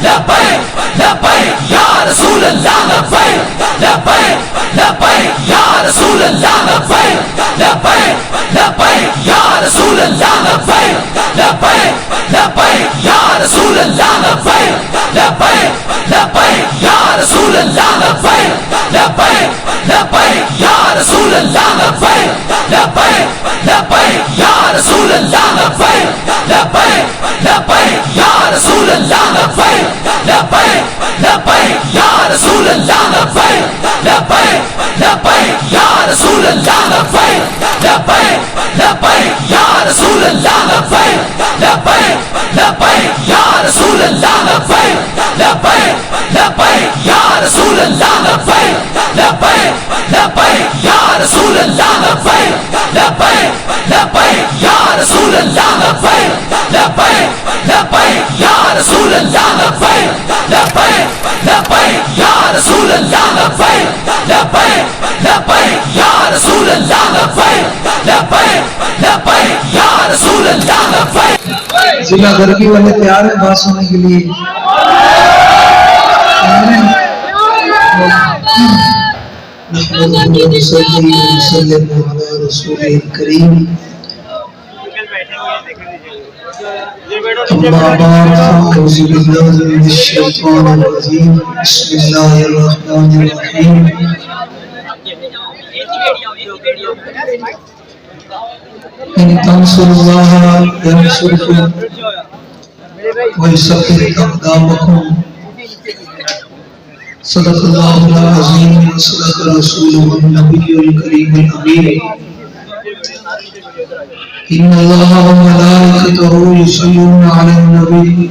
لبیک لبیک یا رسول اللہ لبیک لبیک لبیک یا رسول اللہ لبیک لبیک لبیک یا رسول اللہ لبیک لبیک لبیک یا رسول اللہ لبیک لبیک لبیک یا رسول اللہ لبیک لبیک لبیک یا رسول اللہ لبیک لبیک لبیک یا رسول اللہ لبیک لبیک لبیک یا رسول اللہ لبیک لبیک لبیک یا رسول اللہ لبیک لبیک لبیک یا رسول اللہ لبیک لبیک لبیک یا رسول اللہ لبیک لبیک لبیک یا رسول اللہ لبیک لبیک لبیک یا رسول اللہ لبیک لبیک لبیک یا رسول اللہ لبیک لبیک لبیک یا رسول اللہ لبیک لبیک لبیک یا رسول اللہ لبیک لبیک لبیک یا رسول اللہ لبیک لبیک لبیک یا رسول اللہ لبیک لبیک لبیک یا رسول اللہ لبیک. ضلع غربی والے تیار ہیں بات سننے کے لیے؟ نحمده ونصلي ونسلم على رسوله الكريم اما بعد فاعوذ بالله من الشيطان الرجيم بسم الله الرحمن الرحيم ان تنصروا الله ينصركم ويثبت اقدامكم صدق اللہ العظیم وصدق رسولہ النبی الکریم الامین. ان اللہ وملائکتہ یصلون علی النبی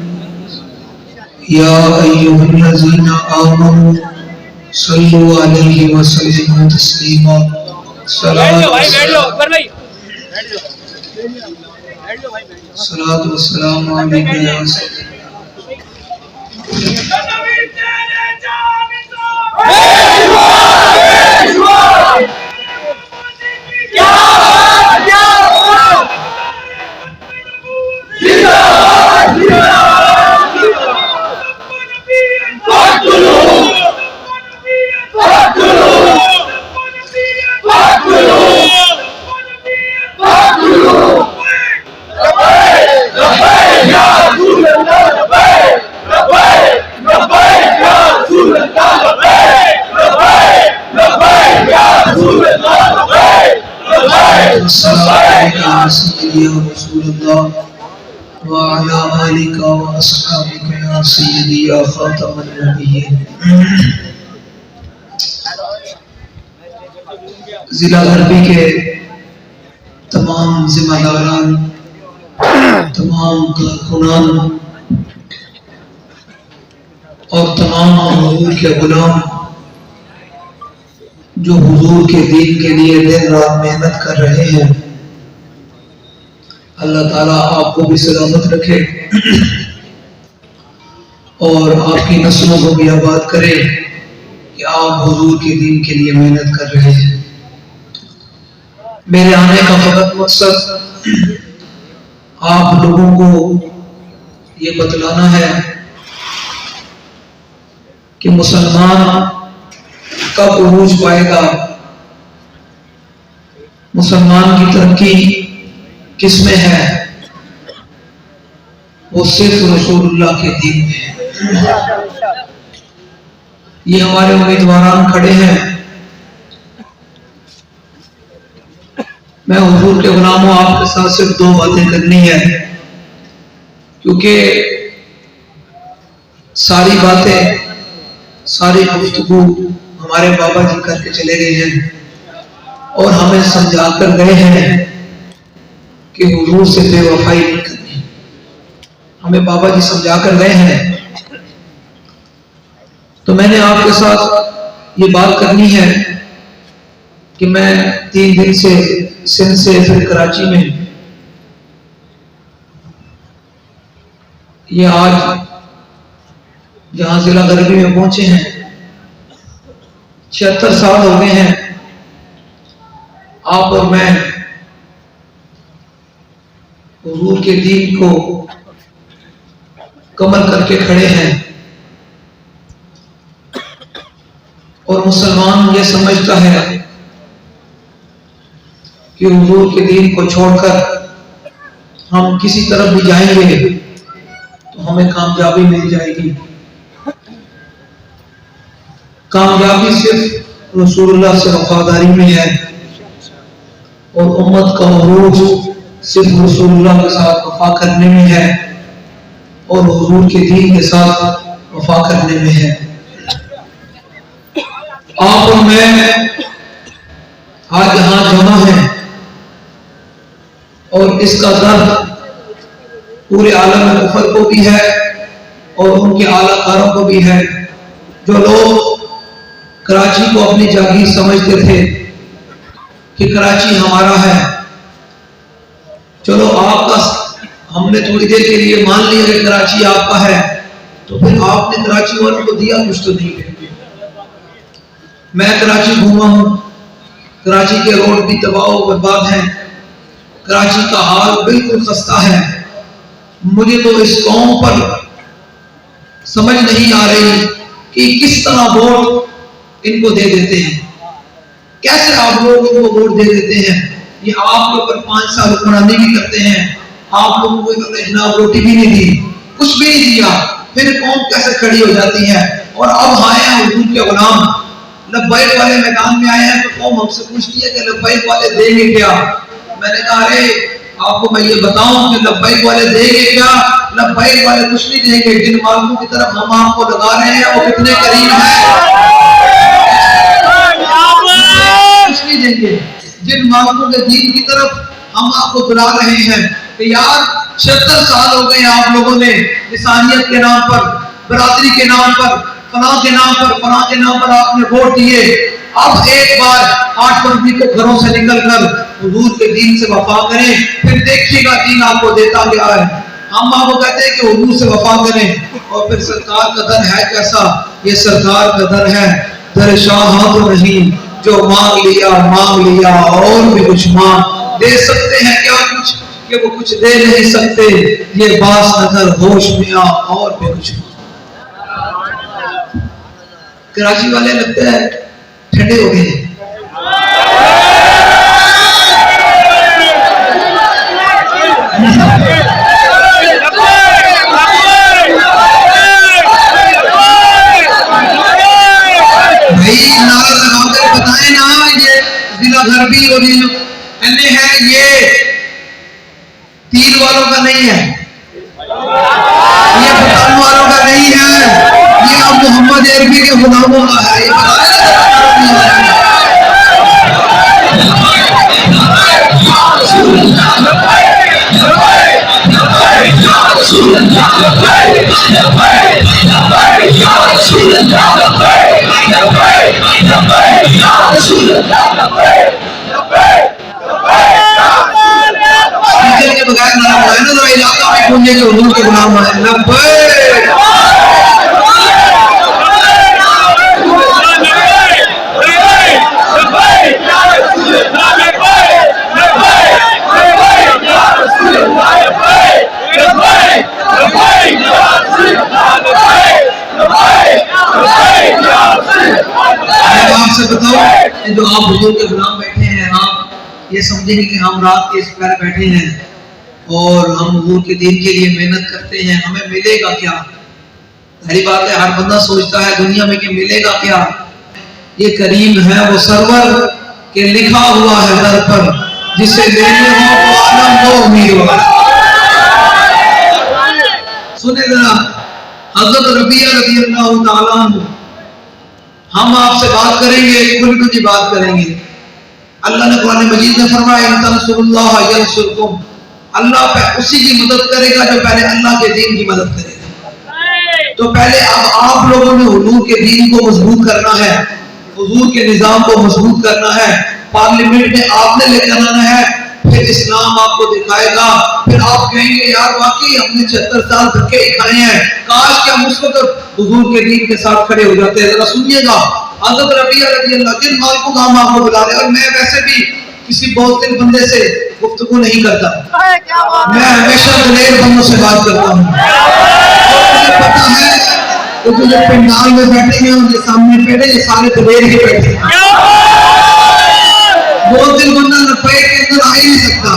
یا ایھا الذین آمنوا صلوا علیہ وسلموا تسلیما. صلاۃ والسلام علیک یا سیدی. سيدي يا رسول الله وعلى آلك وأصحابك يا سيدي يا خاتم النبيين. ضلع غربی کے تمام ذمہ داران، تمام کارکنان اور تمام حضور کے غلام جو حضور کے دین کے لیے دن رات محنت کر رہے ہیں، اللہ تعالیٰ آپ کو بھی سلامت رکھے اور آپ کی نسلوں کو بھی آباد کرے کہ آپ حضور کے دین کے لیے محنت کر رہے ہیں. میرے آنے کا فقط مقصد آپ لوگوں کو یہ بتلانا ہے کہ مسلمان کب عروج پائے گا، مسلمان کی ترقی کس میں ہے؟ وہ صرف رسول اللہ کے دین میں ہے. یہ ہمارے امیدواران کھڑے ہیں. میں حضور کے غلاموں آپ کے ساتھ صرف دو باتیں کرنی ہے، کیونکہ ساری باتیں، ساری گفتگو ہمارے بابا جی کر کے چلے گئے ہیں اور ہمیں سمجھا کر گئے ہیں کہ حضور سے بے وفائی نہیں کرنی. ہمیں بابا جی سمجھا کر گئے ہیں. تو میں نے آپ کے ساتھ یہ بات کرنی ہے کہ میں 3 دن سے سندھ سے پھر کراچی میں، یہ آج جہاں ضلع غربی میں پہنچے ہیں 76 سال ہو گئے ہیں. آپ اور میں حضور کے دین کو کمر کر کے کھڑے ہیں. اور مسلمان یہ سمجھتا ہے کہ حضور کے دین کو چھوڑ کر ہم کسی طرف بھی جائیں گے تو ہمیں کامیابی مل جائے گی. کامیابی صرف رسول اللہ سے وفاداری میں ہے اور امت کا عروج صرف رسول اللہ کے ساتھ وفا کرنے میں ہے اور حضور کے دین کے ساتھ وفا کرنے میں ہے. آپ اور میں آج یہاں جمع ہیں اور اس کا درد پورے عالم کفر کو بھی ہے اور ان کے اعلیٰ کاروں کو بھی ہے. جو لوگ کراچی کو اپنی جاگیر سمجھتے تھے کہ کراچی ہمارا ہے، چلو آپ کا ہم نے تھوڑی دیر کے لیے مان لیا کہ کراچی آپ کا ہے، تو پھر آپ نے کراچی والوں کو دیا کچھ تو نہیں ہے. میں کراچی گھوما ہوں، کراچی کے روڈ بھی تباہ و برباد ہیں، کراچی کا حال بالکل خستہ ہے. مجھے تو اس قوم پر سمجھ نہیں آ رہی کہ کس طرح ووٹ ان کو دے دیتے ہیں، کیسے آپ لوگ ان کو ووٹ دے دیتے ہیں. یہ آپ لوگ پر 5 سال حکمرانی بھی کرتے ہیں، آپ لوگوں کو انہوں نے جناب روٹی بھی نہیں دی، کچھ بھی نہیں دیا، پھر قوم کیسے کھڑی ہو جاتی ہے. اور اب آئے ہیں حضور کے غلام، لبیک والے میدان میں آئے ہیں تو قوم ہم سے پوچھتی ہے کہ لبیک والے دیں گے کیا. میں نے کہا ارے آپ کو میں یہ بتاؤں کہ لبیک والے دیں گے کیا؟ لبیک والے کچھ نہیں دیں گے. جن مالکوں کی طرف ہم آپ کو لگا رہے ہیں وہ کتنے قریب ہیں، کچھ نہیں دیں گے. جن مالکوں کے دین کی طرف ہم آپ کو بلا رہے ہیں کہ یار 76 سال ہو گئے آپ لوگوں نے لسانیت کے نام پر، برادری کے نام پر، فلاں کے نام پر، فلاں کے نام پر آپ نے ووٹ دیے. اب ایک بار 8 فروری کو گھروں سے نکل کر حضور کے دین سے وفا کریں، پھر دیکھیے گا دین آپ کو دیتا گیا ہے. ہم آپ کو کہتے ہیں کہ حضور سے وفا کریں اور پھر سرکار کا در ہے کیسا؟ یہ سرکار کا در ہے در شاہاں تو نہیں، جو مانگ لیا اور بھی کچھ مانگ دے سکتے ہیں کیا کچھ کہ وہ کچھ دے نہیں سکتے. یہ باس نظر ہوش میں آ اور بھی کچھ مانگ. کراچی والے لگتا ہے ٹھنڈے ہو گئے. نعرہ لگا کر بتائیں نا، یہ ضلع غربی اور یہ ہے، یہ تیر والوں کا نہیں ہے، یہ بٹان والوں کا نہیں ہے، یہ اب محمد عربی کے غلاموں کا ہے. کے بغیر نہ ہے نا، ذرا علاقہ میں پہنچے کہ حضور کے غلام آئے. لبیک آپ سے بتاؤ، جو آپ حضور کے غلام بیٹھے ہیں، آپ یہ سمجھیں گے کہ ہم رات کے اس پہر بیٹھے ہیں اور ہم حضور کے دین کے لیے محنت کرتے ہیں، ہمیں ملے گا کیا؟ پہلی بات ہے ہر بندہ سوچتا ہے دنیا میں کہ ملے گا کیا. یہ کریم ہے وہ سرور کہ لکھا ہوا ہے در پر، جسے لینے ہو تو عالم وہ امیدوار. سنیں ذرا حضرت ربیعہ رضی اللہ تعالیٰ عنہ، ہم آپ سے بات کریں گے، کھل کی بات کریں گے. اللہ نے قرآن مجید میں فرمایا ان تنصروا اللہ ینصرکم، اللہ پہ اسی کی مدد کرے گا جو پہلے اللہ کے دین کی مدد کرے گا. تو پہلے اب آپ لوگوں نے حضور کے دین کو مضبوط کرنا ہے، حضور کے نظام کو مضبوط کرنا ہے، پارلیمنٹ میں آپ نے لے کر آنا ہے، پھر اسلام آپ کو دکھائے گا. پھر آپ کہیں گے یار واقعی ہم نے 76 سال دھکے ہی کھائے ہیں، کاش کہ ہم اس وقت حضور کے دین کے ساتھ کھڑے ہو جاتے ہیں. ذرا سنیے گا حضرت ربیعہ رضی اللہ، جن مالکوں کا ہم آپ کو بلا رہے ہیں، اور میں ویسے بھی کسی بہت دل بندے سے گفتگو نہیں کرتا، میں ہمیشہ دلیر بندوں سے بات کرتا ہوں. اور مجھے پتا ہے تو جو پنڈال میں بیٹھے ہیں ان کے سامنے بیٹھے یہ سارے دلیر ہی بیٹھے ہیں. بہت دل بندہ لبیک کے اندر آ ہی نہیں سکتا.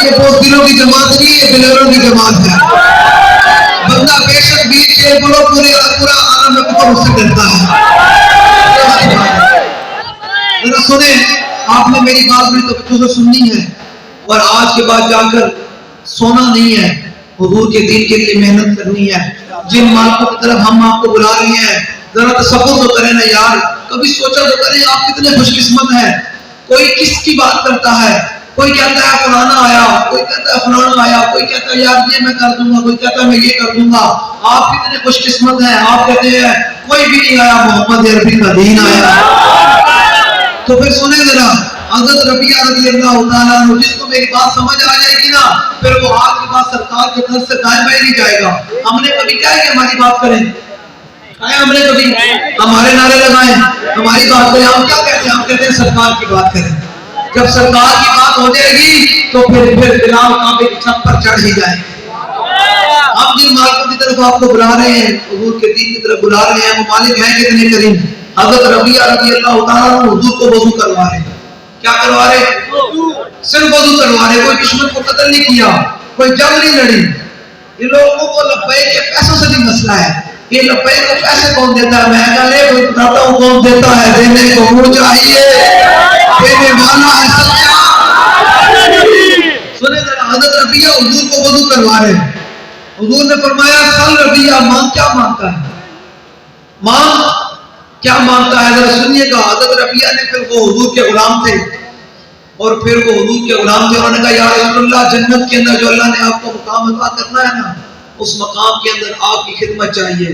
یہ بہت دلوں کی جماعت نہیں، یہ دلیروں کی جماعت ہے. بندہ بے شک بیچ کے بولو پورا عالم میں کفر اس سے ڈرتا ہے. ذرا سنیں، آپ نے میری بات بڑی توجہ سے سننی ہے اور آج کے بعد جا کر سونا نہیں ہے، حضور کے دین کے لیے محنت کرنی ہے. جن مالکوں کی طرف ہم آپ کو بلا رہے ہیں ذرا تصور تو کریں نا یار، کبھی سوچا تو کریں آپ کتنے خوش قسمت ہیں. کوئی کس کی بات کرتا ہے، کوئی کہتا ہے فلانا آیا، کوئی کہتا ہے فلانا آیا، کوئی کہتا ہے یار یہ میں کر دوں گا، کوئی کہتا ہے میں یہ کر دوں گا. آپ کتنے خوش قسمت ہیں، آپ کہتے ہیں کوئی بھی نہیں آیا، محمد عربی کا دین آیا. تو پھر سنیں ذرا، حضرت ربیعہ رضی اللہ تعالیٰ عنہ، جس کو میری بات سمجھ آ جائے گی نا پھر وہ آج کے بعد سرکار کے گھر سے دائیں بائیں نہیں جائے گا. ہم نے کبھی کیا ہے کہ ہماری بات کریں؟ ہم نے کبھی ہمارے نعرے لگائیں، ہماری بات کریں؟ ہم کیا کہتے ہیں؟ ہم کہتے ہیں سرکار کی بات کریں. جب سرکار کی بات ہو جائے گی تو پھر بلال کعبے کی چھت پر چڑھ ہی جائیں گے. ہم جن مالکوں کی طرف آپ کو بلا رہے ہیں، حضور کے دین کی طرف بلا رہے ہیں، وہ مالک ہیں کتنے کریم. حضرت ربیعہ رضی اللہ تعالیٰ عنہ حضور کو وضو کروا رہے ہیں. کیا کروا رہے؟ صرف وضو کروا رہے. کوئی دشمن کو قتل نہیں کیا، کوئی جنگ نہیں لڑی. یہ لوگوں کو لبیک کے پیسوں سے بھی مسئلہ ہے. یہ لبیک کو پیسے کون دیتا ہے؟ میں کہا لے کوئی بتاتا ہوں کون دیتا ہے. دینے کو منہ چاہیے، دینے والا ہے سچا. سنیں ذرا، حضرت ربیعہ حضور کو وضو کروا رہے ہیں. حضور نے فرمایا سل ربیعہ، مانگ کیا مانگتا ہے؟ مانگ کیا مانگتا ہے؟ ذرا سنیے گا. حضرت ربیعہ نے پھر وہ حضور کے غلام تھے اور پھر وہ حضور کے غلام تھے. انہوں نے کہا یا رسول اللہ، جنت کے اندر جو اللہ نے آپ کو مقام عطا کرنا ہے نا، اس مقام کے اندر آپ کی خدمت چاہیے.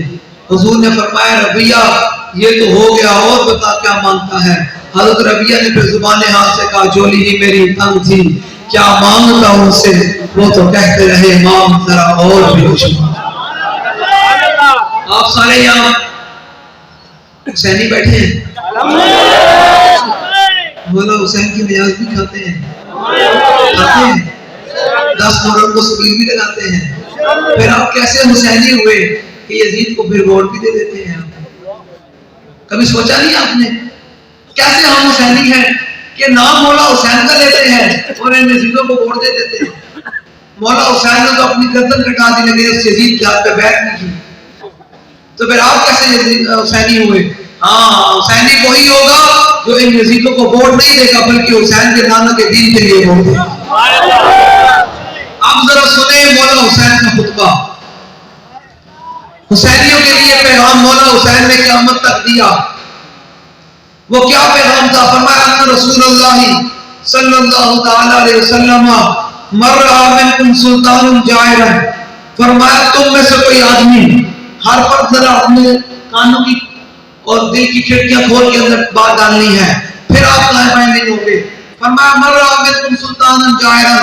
حضور نے فرمایا ربیعہ یہ تو ہو گیا، اور بتا کیا مانگتا ہے. حضرت ربیعہ نے پھر زبان حال سے کہا جولی ہی میری تنگ تھی، کیا مانگتا ہوں سے؟ وہ تو کہتے رہے مانگ ذرا اور بھی کچھ. آپ سارے یہاں حسینی بیٹھے ہیں، مولا حسین کی نیاز بھی کھاتے ہیں، 10 محرم کو سبیل بھی لگاتے ہیں. پھر آپ کیسے حسینی ہوئے کہ یزید کو پھر ووٹ بھی دے دیتے ہیں؟ کبھی سوچا نہیں آپ نے کیسے ہم حسینی ہیں کہ نام مولا حسین کا لیتے ہیں اور ان یزیدوں کو ووٹ دے دیتے ہیں؟ مولا حسین نے تو اپنی گردن کٹا دی لیکن اس یزید کے ہاتھ پہ بیعت نہیں کی. تو پھر آپ کیسے حسینی ہوئے؟ ہاں، حسینی وہی ہوگا جو ان یزیدوں کو ووٹ نہیں دے گا بلکہ حسین کے نانا کے دین کے لیے ووٹ دے گا. اب ذرا سنیں مولا حسین کا خطبہ. حسینیوں کے لیے پیغام مولا حسین نے قیامت تک دیا. وہ کیا پیغام تھا؟ فرمایا ان رسول اللہ صلی اللہ تعالی علیہ وسلم مر منکم سلطان جائرا. فرمایا تم میں سے کوئی آدمی، ہر فرد ذرا اپنے کانوں کی اور دل کی کھڑکیاں کھول کے اندر بات ڈالنی ہے، پھر آپ دائیں بائیں نہیں ہوں گے. فرمایا مر منکم سلطان جائرا.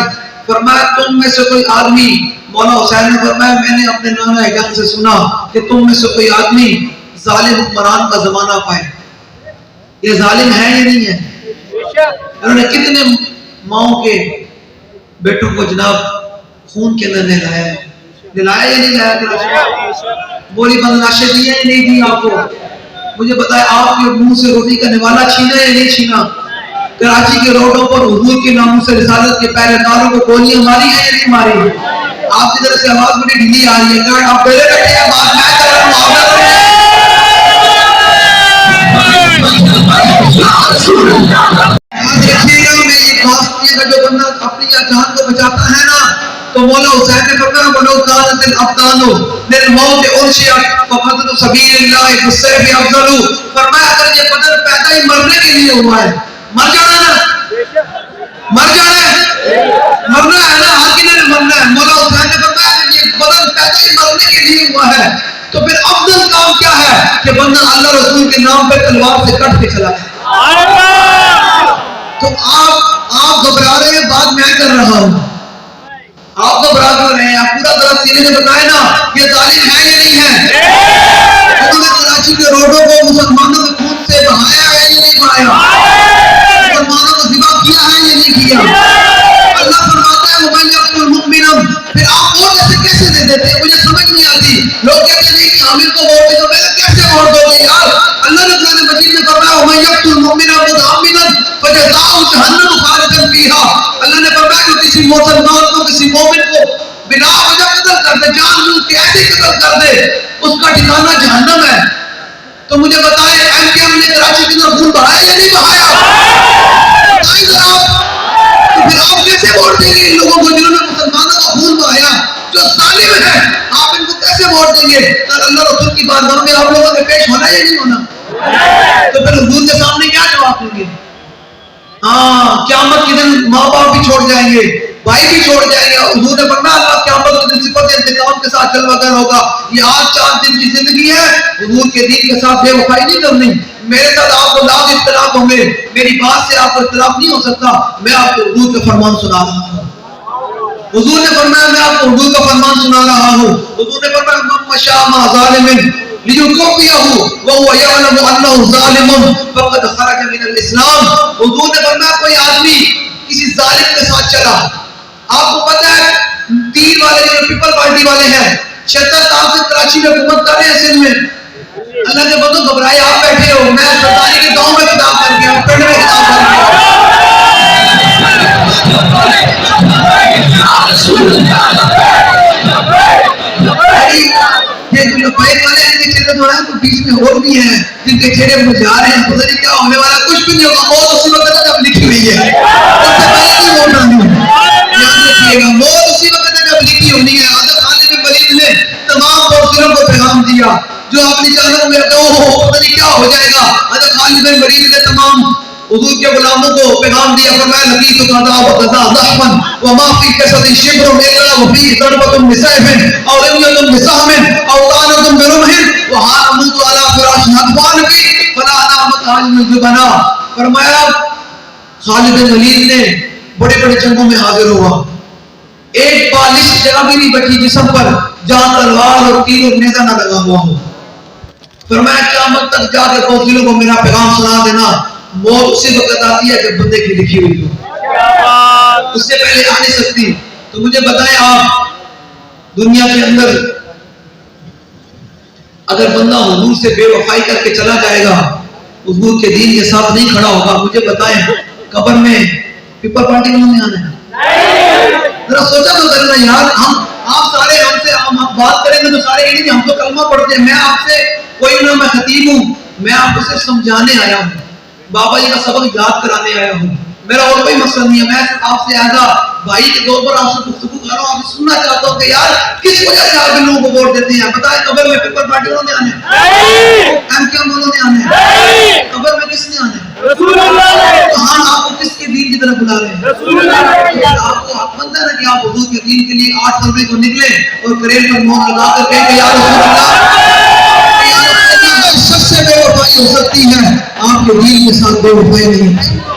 فرمایا تم میں سے کوئی آدمی، مولا حسین نے فرمایا میں نے اپنے نانا جان سے سنا کہ تم میں سے کوئی آدمی ظالم حکمران کا زمانہ پائے. یہ ظالم ہے یا نہیں ہے؟ انہوں نے کتنے ماؤں کے بیٹوں کو جناب خون کے اندر نہلایا ہے. دلایا یا نہیں لایا؟ بولی بدماشی دی ہے یا نہیں دی آپ کو؟ مجھے بتائیں آپ کے منہ سے روٹی کا نوالا چھینا یا نہیں چھینا؟ کراچی کے روڈوں پر حضور کے ناموں سے رسالت کے پہرے داروں کو گولیاں ماری ہیں یا نہیں ماری؟ آپ کی طرف سے آواز بڑی ڈھیلی آ رہی ہے. آپ پہلے بیٹھے ہیں، بات میں کر رہا ہوں، یاد رکھیے گا. میں یہ بات کیے گا جو بندہ اپنی جان کو بچاتا ہے نا، تو مولا حسین نے فرمایا وَلَوْ كَانَتِ الْأَبْدَانُ لِلْمَوْتِ أُنْشِئَتْ فَفَضْلُ سَبِيلِ اللَّهِ بِالسَّيْفِ أَفْضَلُ. فرمایا اگر یہ بدن پیدا ہی مرنے کے لیے ہوا ہے، مر جانا نا، مر جانا ہے، مرنا ہے نا، ہر کسی نے مرنا ہے. مولا حسین نے فرمایا کہ یہ بدن پیدا ہی مرنے کے لیے ہوا ہے تو پھر افضل کام کیا ہے کہ بندہ اللہ رسول کے نام پہ تلوار سے کٹ کے چلا جائے. تو آپ گھبرا رہے ہیں، بات میں کر رہا ہوں. آپ گھبرا کر رہے ہیں، آپ پورا ذرا سینے سے بتائیں نا یہ ظالم ہے یا نہیں ہے؟ انہوں نے کراچی کے روڈوں کو مسلمانوں کے خون سے بہایا ہے یا نہیں بہایا؟ مسلمانوں کو ذبح کیا ہے یا نہیں کیا؟ اللہ فرماتا ہے وَمَن يَقْتُلْ مُؤْمِنًا. پھر آپ اور جیسے کیسے دے دیتے ہیں؟ مجھے سمجھ نہیں آ جاتی تھی. لوگ کہتے نہیں کہ عامر کو ووٹ دے دو. میں کیسے ووٹ دو گے یار؟ اللہ نے قرآن مجید میں فرمایا وَمَن يَقْتُلْ مُؤْمِنًا مُتَعَمِّدًا فَجَزَاؤُهُ جَهَنَّمُ خَالِدًا فِيهَا. اللہ نے فرمایا کہ کسی مسلمان کو, کسی مومن کو بنا وجہ قتل کر دے, جان بوجھ کے ایسے قتل کر دے, اس کا ٹھکانہ جہنم ہے. تو مجھے بتائیں ایم کے ایم نے کراچی کے اندر خون بہایا یا نہیں بہایا؟ بتائیں ذرا. تو پھر آپ کیسے ووٹ دیں گے ان لوگوں کو جنہوں نے مسلمانوں کا خون بہایا, جو ظالم ہے؟ آپ ان کو کیسے ووٹ دیں گے؟ اور اللہ رسول کی بارگاہ میں آپ لوگوں نے پیش ہونا یا نہیں ہونا؟ تو پھر حضور کے سامنے کیا جواب دیں گے؟ ہاں, قیامت کے دن ماں باپ بھی چھوڑ جائیں گے, بھائی بھی چھوڑ جائیں گے. حضور نے فرمایا اللہ قیامت کے دن صفت انتقام کے ساتھ جلوہ گر ہوگا. یہ آج 4 دن کی زندگی ہے, حضور کے دین کے ساتھ بے وفائی نہیں کرنی. میرے ساتھ آپ کو لاکھ اختلاف ہوں گے, میری بات سے آپ کو اختلاف نہیں ہو سکتا. میں آپ کو حضور کا فرمان سنا رہا ہوں. حضور نے فرمایا میں آپ کو حضور کا فرمان سنا رہا ہوں. حضور نے فرمایا من مشى مع ظالم ليكفيه وهو يعلم انه ظالم فقد خرج من الاسلام. حضور نے فرمایا کوئی آدمی کسی ظالم کے ساتھ چلا, آپ کو پتہ ہے تیر والے جو پیپل پارٹی والے ہیں 76 سال سے کراچی میں حکومت کر رہے ہیں سندھ میں. اللہ کے بندو گھبرائے آپ بیٹھے ہو, میں سرکاری کے گاؤں میں خطاب کر کے پنڈ میں خطاب کر کے یہ جو لبیک والے ہیں, ان کے چہرے تھوڑا تو بیچ میں اور بھی ہیں جن کے چہرے مجھے آ رہے ہیں, پتہ نہیں کیا ہونے والا, کچھ بھی نہیں ہوگا. موت اسی وقت ہے جب لکھی ہوئی ہے, اس سے پہلے نہیں ووٹ ڈالنی ہے. یاد رکھیے گا, موت اسی وقت ہے جب لکھی ہونی ہے. حضرت خالد بن ولید نے تمام فوجیوں کو پیغام دیا جو اپنی جانوں میں تو پتہ نہیں کیا ہو جائے گا. حضرت خالد بن ولید نے تمام حضور کے غلاموں کو پیغام دیا, فرمایا لقیت غدا وغدا ضحفا وما في جسد شبر الا وفيه ضربة بسيف او رمية بسهم او طعنة برمح وها نموت على فراش هدفان في فلا نامت عالم الجبنا. فرمایا خالد بن ولید نے بڑے بڑے جنگوں میں حاضر ہوا, ایک بالش جگہ بھی نہیں بچی جسم پر جہاں تلوار اور تیر اور نیزہ نہ لگا ہوا ہو. فرمایا قیامت تک جا کے فوجیوں کو میرا پیغام سنا دینا, موت اسی وقت آتی ہے جب بندے کی لکھی ہوئی ہو, اس سے پہلے آ نہیں سکتی. تو مجھے بتائیں آپ دنیا کے اندر اگر بندہ حضور سے بے وفائی کر کے چلا جائے گا, حضور کے دین کے ساتھ نہیں کھڑا ہوگا, مجھے بتائیں قبر میں پیپل پارٹی کو نہیں آنا ہے؟ ذرا سوچا تو کرنا یار. ہم آپ سارے ہم سے ہم بات کریں گے تو سارے یہ نہیں, ہم تو کلمہ پڑھتے ہیں. میں آپ سے کوئی نہ, میں خطیب ہوں, میں آپ کو صرف سمجھانے آیا ہوں, بابا جی کا سبق یاد کرانے آیا ہوں. میرا اور کوئی مقصد نہیں ہے. میں آپ سے ایز بھائی کے طور پر آپ سے گفتگو کر رہا ہوں. آپ سننا چاہتا ہوں کہ یار کس وجہ سے آپ ان لوگوں کو ووٹ دیتے ہیں؟ بتائیں قبر میں پیپل پارٹی والوں نے آنے ہیں, ایم کے ایم والوں نے آنے ہیں, قبر میں کس نے آنے ہیں؟ رسول اللہ. کہاں آپ کو کس کے دین کی طرف بلا رہے ہیں؟ رسول اللہ. آپ کو حق بنتا ہے نا کہ آپ حضور کے دین کے لیے 8 فروری کو نکلیں اور کریل پر مہر لگا کر کہیں کہ یا رسول اللہ, سب سے بے وفائی ہو سکتی ہے, آپ کے دین کے ساتھ بے وفائی نہیں ہو سکتی.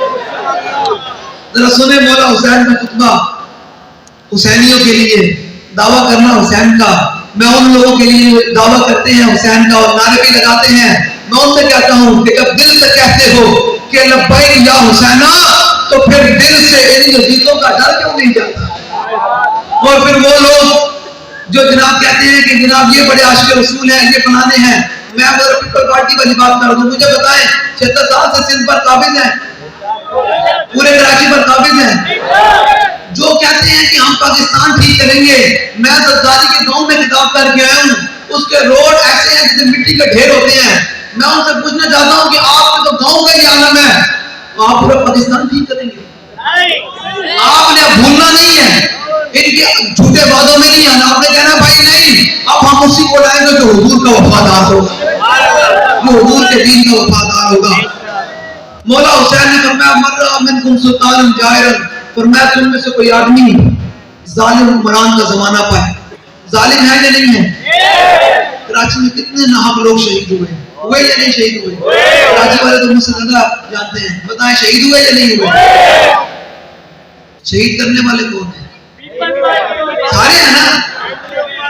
ذرا سنیں مولا حسین کا خطبہ, حسینیوں کے لیے دعویٰ کرنا حسین کا. میں ان لوگوں کے لیے دعویٰ کرتے ہیں حسین کا اور نعرے بھی لگاتے ہیں. میں ان سے کہتا ہوں کہ جب دل سے کہتے ہو کہ لبیک یا حسینہ, تو پھر دل سے ان یزیدوں کا ڈر کیوں نہیں جاتا؟ اور پھر وہ لوگ جو جناب کہتے ہیں کہ جناب یہ بڑے عاشق رسول ہیں, یہ فلانے ہیں. میں اگر پیپل پارٹی والی بات کر دوں, مجھے بتائیں 76 سال سے سندھ پر قابض ہیں, پورے کراچی پر قابض ہیں, جو کہتے ہیں کہ ہم پاکستان ٹھیک کریں گے. میں زرداری کے گاؤں میں خطاب کر کے آیا ہوں, اس کے روڈ ایسے ہیں جیسے مٹی کے ڈھیر ہوتے ہیں. میں ان سے پوچھنا چاہتا ہوں کہ آپ کے تو گاؤں کا ہی عالم ہے, آپ پورا پاکستان ٹھیک کریں گے؟ آپ نے بھولنا نہیں ہے, ان کے جھوٹے وعدوں میں نہیں آنا. آپ نے کہنا بھائی نہیں, اب ہم اسی کو لائیں گے جو حضور کا وفادار ہوگا, جو حضور کے دین کا وفادار ہوگا. مولا حسین نے فرمایا مر منکم سلطان جائرا, فرمایا تم میں سے کوئی آدمی ظالم حکمران کا زمانہ پائے. ظالم ہے یا نہیں ہے؟ کراچی میں کتنے ناحق لوگ شہید ہوئے یا نہیں شہید ہوئے؟ کراچی والے تو مجھ سے زیادہ جانتے ہیں, بتائیں شہید ہوئے یا نہیں ہوئے؟ شہید کرنے والے کون ہیں؟ سارے ہیں نا.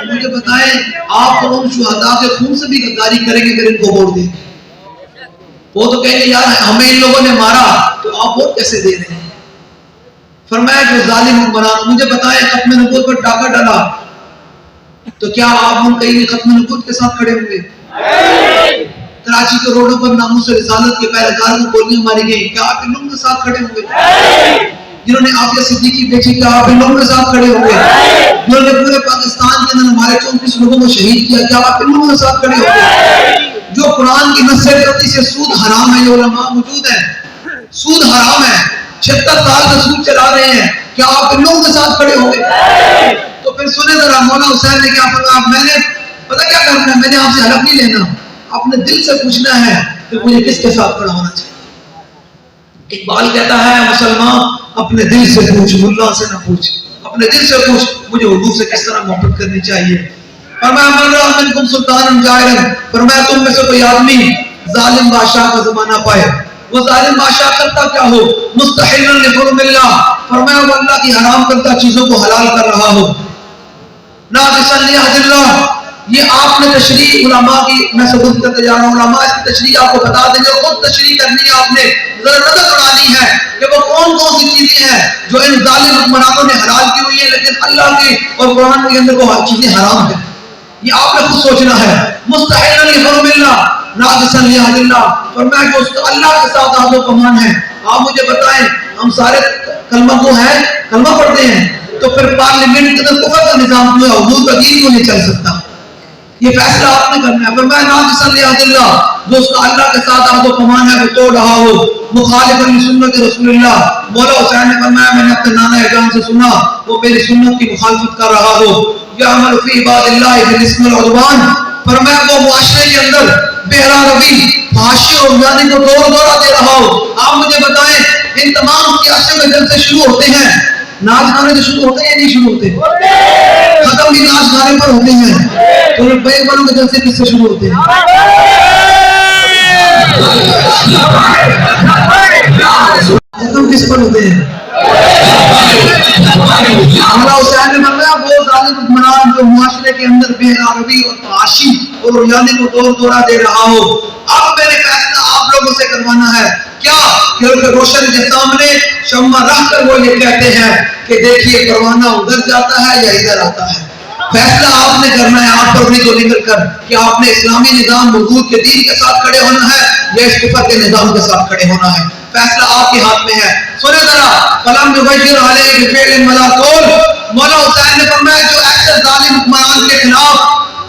مجھے بتائیں آپ تو ان شہداء کے خون سے بھی غداری کریں گے اگر ان کو ووٹ دیں گے؟ وہ تو کہیں گے یار ہمیں ان لوگوں نے مارا تو آپ ووٹ کیسے دے رہے ہیں؟ فرمایا جو ظالم حکمران, مجھے بتائیں ختم نبوت پر ڈاکہ ڈالا, تو کیا آپ منتقل ختم نبوت کے ساتھ کھڑے ہوئے؟ کراچی کے روڈوں پر ناموس رسالت کے پیروکاروں کو گولیاں ماری گئی، کیا آپ ان لوگوں کے ساتھ کھڑے ہوئے؟ جنہوں نے عافیہ صدیقی بیچی، کیا آپ ان لوگوں کے ساتھ کھڑے ہوئے؟ جنہوں نے پورے پاکستان کے اندر ہمارے 34 لوگوں کو شہید کیا، کیا آپ ان لوگوں کے ساتھ کھڑے ہوئے؟ جو قرآن کی نص کرتی سے سود حرام ہے، یہ علماء موجود ہیں، سود حرام ہے، 76 سال سے سود چلا رہے ہیں، کیا آپ ان لوگوں کے ساتھ کھڑے ہوئے؟ تو پھر سنیں ذرا، مولانا حسین نے کیا فرمایا؟ میں نے پتہ کیا کرنا ہے، میں نے آپ سے حلف نہیں لینا، اپنے دل سے پوچھنا ہے کہ مجھے کس کے ساتھ کھڑا ہونا چاہیے۔ اقبال کہتا ہے مسلمان اپنے دل سے پوچھ، ملا سے نہ پوچھ، اپنے دل سے پوچھ مجھے حضور سے کس طرح محبت کرنی چاہیے۔ فرمایا من رأى منکم سلطانا جائرا، فرمایا تم میں سے کوئی آدمی ظالم بادشاہ کا زمانہ پائے، وہ ظالم بادشاہ کرتا کیا ہو؟ مستحلا لحرم اللہ، فرمایا وہ اللہ کی حرام کرتا چیزوں کو حلال کر رہا ہو۔ ناقصا لعہد اللہ، یہ آپ نے تشریح علماء کی، میں ثبوت کرتے جا رہا ہوں، علماء اس کی تشریح آپ کو بتا دیں گے، خود تشریح کرنی ہے آپ نے، ذرا نظر اڑانی ہے کہ وہ کون کون سی چیزیں ہیں جو ان ظالم حکمرانوں نے حلال کی ہوئی ہیں، لیکن اللہ کی اور قرآن کے اندر وہ چیزیں حرام ہیں۔ یہ آپ نے خود سوچنا ہے۔ مستحلا لحرم اللہ، ناقصا لعہد اللہ، فرمایا کہ اس کا اللہ کے ساتھ عہد و پیمان ہے۔ آپ مجھے بتائیں، ہم سارے کلمہ کو ہیں، کلمہ پڑھتے ہیں، تو پھر پارلیمنٹ کے اندر کفر کا نظام کیوں ہے؟ حضور کا دین کیوں نہیں چل سکتا؟ یہ فیصلہ آپ نے کرنا ہے۔ فرمایا ناقصا لعہد اللہ، جو اس کا اللہ کے ساتھ عہد و پیمان ہے وہ توڑ رہا ہو، مخالفا لسنت رسول اللہ، مولا حسین نے فرمایا میں نے اپنے نانا جان سے سنا وہ میری سنت کی مخالفت کر رہا ہو۔ یعمل فی عباد اللہ بالاسم والعدوان، فرمایا وہ معاشرے کے اندر بہرا روی، فحاشی اور بیانی کو دور دورہ دے رہا ہو۔ آپ مجھے بتائیں ان تمام سیاسی میں جلسے شروع ہوتے ہیں، ناچ گانے سے شروع ہوتے ہیں یا نہیں شروع ہوتے؟ ختم بھی ناچ گانے پر ہوتے ہیں، تو بیک والوں کے جلسے کس سے شروع ہوتے ہیں؟ ختم کس پر ہوتے ہیں؟ مولا حسین نے فرمایا وہ ظالم حکمران جو معاشرے کے اندر بے روی اور فحاشی اور عریانی کو دور دورہ دے رہا ہو، اب میں نے فیصلہ آپ لوگوں سے کروانا ہے۔ کیا کہ روشن کے سامنے شمع رکھ کر وہ یہ کہتے ہیں کہ دیکھیے پروانہ ادھر جاتا ہے یا ادھر آتا ہے۔ فیصلہ آپ نے کرنا ہے، آپ پر نہیں نکل کر کہ آپ نے اسلامی نظام حضور کے دین کے ساتھ کھڑے ہونا ہے یا اس کفر کے نظام کے ساتھ کھڑے ہونا ہے۔ فیصلہ آپ کے ہاتھ میں ہے۔ سنیں ذرا، فلم یبشر علیہ بفعل ولا قول، مولا حسین نے فرمایا جو ایسے ظالم حکمران کے خلاف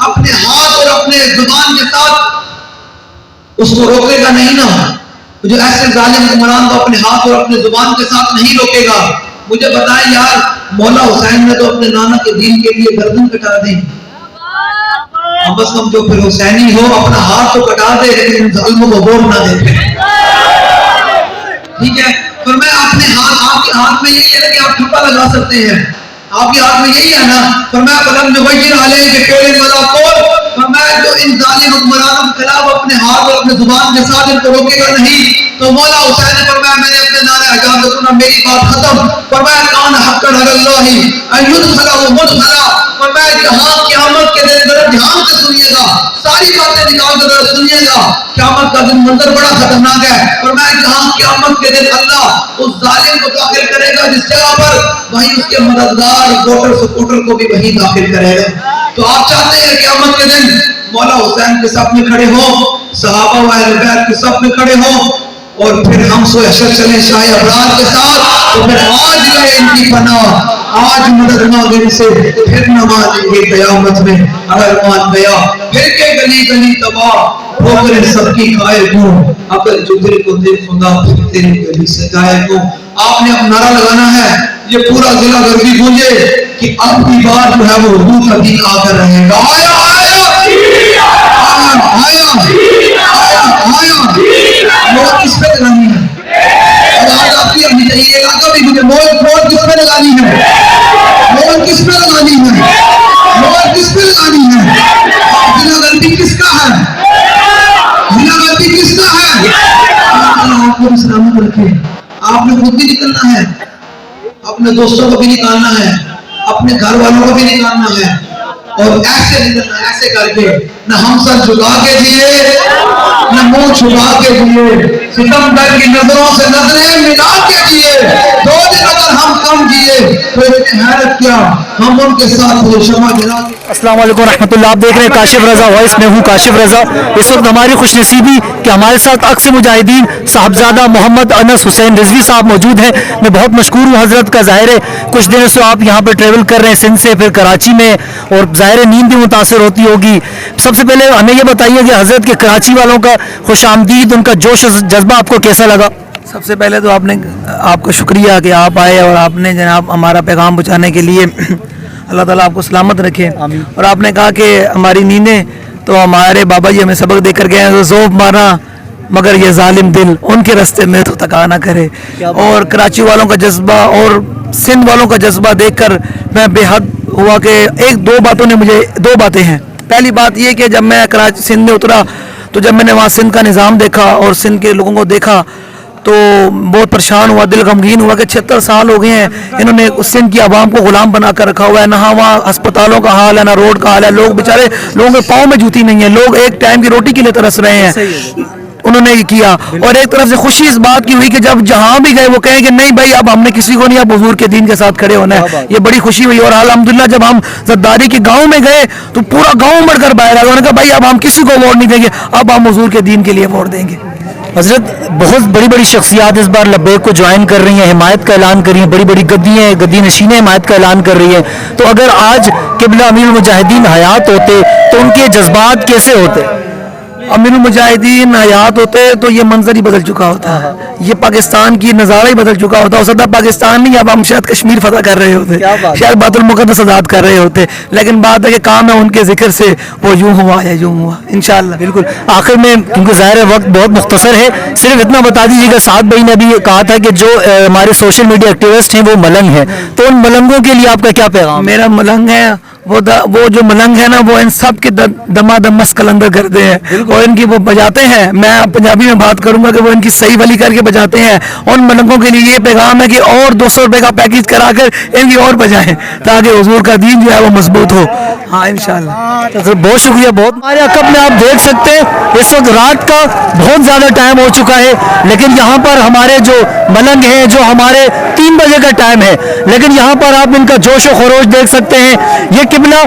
اپنے ہاتھ اور اپنے زبان کے ساتھ اس کو روکے گا نہیں نا، جو ایسے ظالم حکمران کو اپنے ہاتھ اور اپنے زبان کے ساتھ نہیں روکے گا، مجھے بتائیں یار مولا حسین نے تو اپنے نانا کے دین کے لیے گردن کٹا دی، بس ہم جو پھر حسینی ہو اپنا ہاتھ تو کٹا دے لیکن ان ظالموں کو ووٹ نہ دے۔ ٹھیک ہے، فرمایا اپنے ہاتھ، آپ کے ہاتھ میں یہی ہے کہ آپ ٹھپا لگا سکتے ہیں، آپ کے ہاتھ میں یہی ہے نا۔ فرمایا فلم یبشر علیہ بفعل ولا قول، فرمایا جو ان ظالم حکمرانوں کے خلاف اپنے ہاتھ اور اپنے زبان کے ساتھ ان کو روکے گا نہیں، تو مولا حسین نے فرمایا میں نے اپنے نانا حجاز سے سنا میری بات ختم۔ فرمایا کان حقا علی اللہ ان یدخلہ مدخلا، فرمایا جہاں قیامت کے دن ذرا دھیان سے سنیے گا، ساری باتیں نکال کر ذرا سنیے گا، قیامت کا دن منظر بڑا خطرناک ہے۔ فرمایا جہاں قیامت کے دن اللہ اس ظالم کو داخل کرے گا جس جگہ پر، وہیں اس کے مددگار ووٹر سپورٹر کو بھی وہیں داخل کرے گا۔ تو آپ چاہتے ہیں قیامت کے دن مولا حسین کے صف میں کھڑے ہوں، صحابہ و اہل بیت کے صف میں کھڑے ہوں، اور پھر ہم سو حشر چلیں شاہ ابرار کے ساتھ، تو پھر آج لے ان کی پناہ، آج مدد مانگے ان سے، پھر نہ مانیں گے قیامت میں اگر مان گیا، پھر کے گلی گلی تباہ ہو کر سب کی کھائے گوں، اگر جو دل کو دل خدا پھر تیری گلی سے جائے گوں۔ آپ نے اب نعرہ لگانا ہے، یہ پورا ضلع گرمی گونجے کہ اب کی بار جو ہے وہ حضور کا دین آ کر رہے گا۔ آیا آیا آیا آیا آیا آیا، موت کس پہ لگانی ہے؟ آواز آپ کی ابھی چاہیے علاقہ بھی مجھے موت کس پہ لگانی ہے؟ موت کس پہ لگانی ہے؟ موت کس پہ لگانی ہے؟ ضلع گرمی کس کا ہے؟ ضلع گرمی کس کا ہے؟ آپ کو سلامت رکھے۔ آپ نے خود بھی نکلنا ہے، اپنے دوستوں کو بھی نکالنا ہے، اپنے گھر والوں کو بھی نکالنا ہے، اور ایسے نکلنا ہے، ایسے کر کے نہ ہم سر جھکا کے جیے نہ منہ چھپا کے جیے, ستمگر کی نظروں سے نظریں ملا کے جیے. 2 دن اگر ہم کم جیے تو اتنی حیرت کیا ہم ان کے ساتھ وہ شمع جلا. السلام علیکم ورحمۃ اللہ. آپ دیکھ رہے ہیں کاشف رضا وائس, میں ہوں کاشف رضا. اس وقت ہماری خوش نصیبی کہ ہمارے ساتھ عکس مجاہدین صاحبزادہ محمد انس حسین رضوی صاحب موجود ہیں. میں بہت مشکور ہوں حضرت کا. ظاہر ہے کچھ دنوں سے آپ یہاں پہ ٹریول کر رہے ہیں سندھ سے پھر کراچی میں, اور ظاہر نیند بھی متاثر ہوتی ہوگی. سب سے پہلے ہمیں یہ بتائیے کہ حضرت کے کراچی والوں کا خوش آمدید, ان کا جوش و جذبہ آپ کو کیسا لگا؟ سب سے پہلے تو آپ کا شکریہ کہ آپ آئے اور آپ نے جناب ہمارا پیغام پہنچانے کے لیے. اللہ تعالیٰ آپ کو سلامت رکھے. اور آپ نے کہا کہ ہماری نیندیں, تو ہمارے بابا جی ہمیں سبق دے کر گئے ہیں, ذوب مارا مگر یہ ظالم دل ان کے راستے میں تو تکا نہ کرے. اور کراچی والوں کا جذبہ اور سندھ والوں کا جذبہ دیکھ کر میں بے حد ہوا کہ 2 باتوں نے مجھے 2 باتیں ہیں. پہلی بات یہ کہ جب میں کراچی سندھ میں اترا تو جب میں نے وہاں سندھ کا نظام دیکھا اور سندھ کے لوگوں کو دیکھا تو بہت پریشان ہوا, دل غمگین ہوا کہ 76 سال ہو گئے ہیں انہوں نے اس سندھ کی عوام کو غلام بنا کر رکھا ہوا ہے. نہ وہاں ہسپتالوں کا حال ہے, نہ روڈ کا حال ہے. لوگ بیچارے, لوگوں کے پاؤں میں جوتی نہیں ہے, لوگ ایک ٹائم کی روٹی کے لیے ترس رہے ہیں. انہوں نے یہ کیا. اور ایک طرف سے خوشی اس بات کی ہوئی کہ جب جہاں بھی گئے وہ کہیں کہ نہیں بھائی اب ہم نے کسی کو نہیں, اب حضور کے دین کے ساتھ کھڑے ہونا ہے. یہ بڑی خوشی ہوئی. اور الحمدللہ جب ہم زرداری کے گاؤں میں گئے تو پورا گاؤں بڑھ کر باہر آ گیا. انہوں نے کہا بھائی اب ہم کسی کو ووٹ نہیں دیں گے, اب ہم حضور کے دین کے لیے ووٹ دیں گے. حضرت بہت بڑی بڑی شخصیات اس بار لبیک کو جوائن کر رہی ہیں, حمایت کا اعلان کر رہی ہیں, بڑی بڑی گدی نشینیں حمایت کا اعلان کر رہی ہیں. تو اگر آج قبلہ امیر المجاہدین حیات ہوتے تو ان کے جذبات کیسے ہوتے؟ امیر المجاہدین حیات ہوتے تو یہ منظر ہی بدل چکا ہوتا ہے, یہ پاکستان کی نظارہ ہی بدل چکا ہوتا. ہو سکتا ہے پاکستان نہیں, اب ہم شاید کشمیر فتح کر رہے ہوتے, شاید بیت المقدس آزاد کر رہے ہوتے. لیکن بات ہے کہ کام ہے ان کے ذکر سے وہ یوں ہوا ہے یوں ہوا انشاءاللہ. بالکل. آخر میں کیونکہ ظاہر وقت بہت مختصر ہے, صرف اتنا بتا دیجیے گا, سعد بھائی نے بھی کہا تھا کہ جو ہمارے سوشل میڈیا ایکٹیوسٹ ہیں وہ ملنگ ہیں, تو ان ملنگوں کے لیے آپ کا کیا پیغام؟ میرا ملنگ ہے وہ جو ملنگ ہے نا, وہ ان سب کے دمادم مس کلندر کرتے ہیں اور ان کی وہ بجاتے ہیں. میں پنجابی میں بات کروں گا کہ وہ ان کی صحیح ولی کر کے بجاتے ہیں. ان ملنگوں کے لیے یہ پیغام ہے کہ اور 200 روپے کا پیکیج کرا کر ان کی اور بجائیں تاکہ حضور کا دین جو ہے وہ مضبوط ہو. ہاں انشاءاللہ. بہت شکریہ. بہت ہمارے عقب میں آپ دیکھ سکتے ہیں اس وقت رات کا بہت زیادہ ٹائم ہو چکا ہے, لیکن یہاں پر ہمارے جو ملنگ ہیں جو ہمارے 3 بجے کا ٹائم ہے, لیکن یہاں پر آپ ان کا جوش و خروش دیکھ سکتے ہیں. یہ قبلہ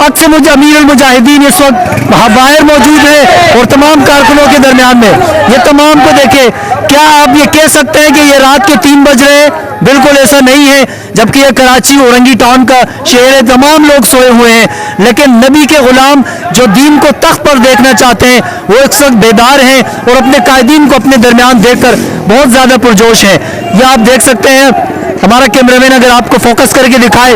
عکس امیر المجاہدین اس وقت باہر موجود ہے اور تمام کارکنوں کے درمیان میں یہ تمام کو دیکھیں. کیا آپ یہ کہہ سکتے ہیں کہ یہ رات کے 3 بج رہے ہیں؟ بالکل ایسا نہیں ہے, جبکہ یہ کراچی اورنگی ٹاؤن کا شہر ہے, تمام لوگ سوئے ہوئے ہیں, لیکن نبی کے غلام جو دین کو تخت پر دیکھنا چاہتے ہیں وہ اس وقت بیدار ہیں اور اپنے قائدین کو اپنے درمیان دیکھ کر بہت زیادہ پرجوش ہیں. یہ آپ دیکھ سکتے ہیں. ہمارا کیمرہ مین اگر آپ کو فوکس کر کے دکھائے